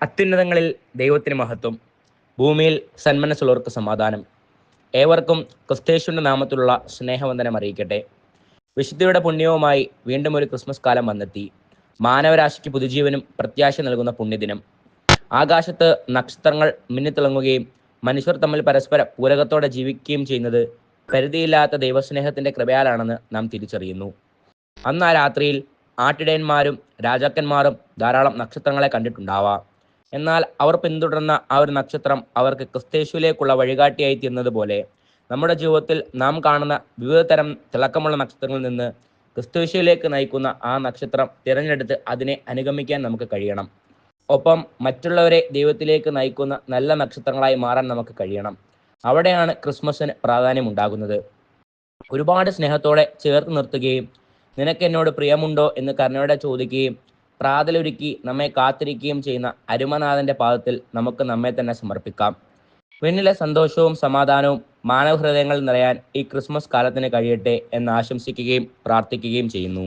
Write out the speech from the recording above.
അത്യുന്നതങ്ങളിൽ ദൈവത്തിന് മഹത്വം, ഭൂമിയിൽ സന്മനസ്സുള്ളവർക്ക് സമാധാനം. ഏവർക്കും ക്രിസ്തേശുവിൻ്റെ നാമത്തിലുള്ള സ്നേഹവന്ദനം അറിയിക്കട്ടെ. വിശുദ്ധിയുടെ പുണ്യവുമായി വീണ്ടും ഒരു ക്രിസ്മസ് കാലം വന്നെത്തി. മാനവരാശിക്ക് പുതുജീവനും പ്രത്യാശ നൽകുന്ന പുണ്യദിനം. ആകാശത്ത് നക്ഷത്രങ്ങൾ മിന്നിത്തിളങ്ങുകയും മനുഷ്യർ തമ്മിൽ പരസ്പര പൂരകത്തോടെ ജീവിക്കുകയും ചെയ്യുന്നത് പരിധിയില്ലാത്ത ദൈവസ്നേഹത്തിൻ്റെ കൃപയാലാണെന്ന് നാം തിരിച്ചറിയുന്നു. അന്ന് ആ രാത്രിയിൽ ആട്ടിടയന്മാരും രാജാക്കന്മാരും ധാരാളം നക്ഷത്രങ്ങളെ കണ്ടിട്ടുണ്ടാവാം. എന്നാൽ അവർ പിന്തുടർന്ന ആ ഒരു നക്ഷത്രം അവർക്ക് ക്രിസ്തേശുവിലേക്കുള്ള വഴികാട്ടിയായി തീർന്നതുപോലെ നമ്മുടെ ജീവിതത്തിൽ നാം കാണുന്ന വിവിധ തരം തിളക്കമുള്ള നക്ഷത്രങ്ങളിൽ നിന്ന് ക്രിസ്തേശുവിലേക്ക് നയിക്കുന്ന ആ നക്ഷത്രം തിരഞ്ഞെടുത്ത് അതിനെ അനുഗമിക്കാൻ നമുക്ക് കഴിയണം. ഒപ്പം മറ്റുള്ളവരെ ദൈവത്തിലേക്ക് നയിക്കുന്ന നല്ല നക്ഷത്രങ്ങളായി മാറാൻ നമുക്ക് കഴിയണം. അവിടെയാണ് ക്രിസ്മസിന് പ്രാധാന്യമുണ്ടാകുന്നത്. ഒരുപാട് സ്നേഹത്തോടെ ചേർത്ത് നിർത്തുകയും നിനക്ക് എന്നോട് പ്രിയമുണ്ടോ എന്ന് കരുണയോടെ ചോദിക്കുകയും പ്രാതലൊരുക്കി നമ്മെ കാത്തിരിക്കുകയും ചെയ്യുന്ന അരുമനാഥന്റെ പാദത്തിൽ നമുക്ക് നമ്മെ തന്നെ സമർപ്പിക്കാം. പിന്നിലെ സന്തോഷവും സമാധാനവും മാനവഹൃദയങ്ങളിൽ നിറയാൻ ഈ ക്രിസ്മസ് കാലത്തിന് കഴിയട്ടെ എന്ന് ആശംസിക്കുകയും പ്രാർത്ഥിക്കുകയും ചെയ്യുന്നു.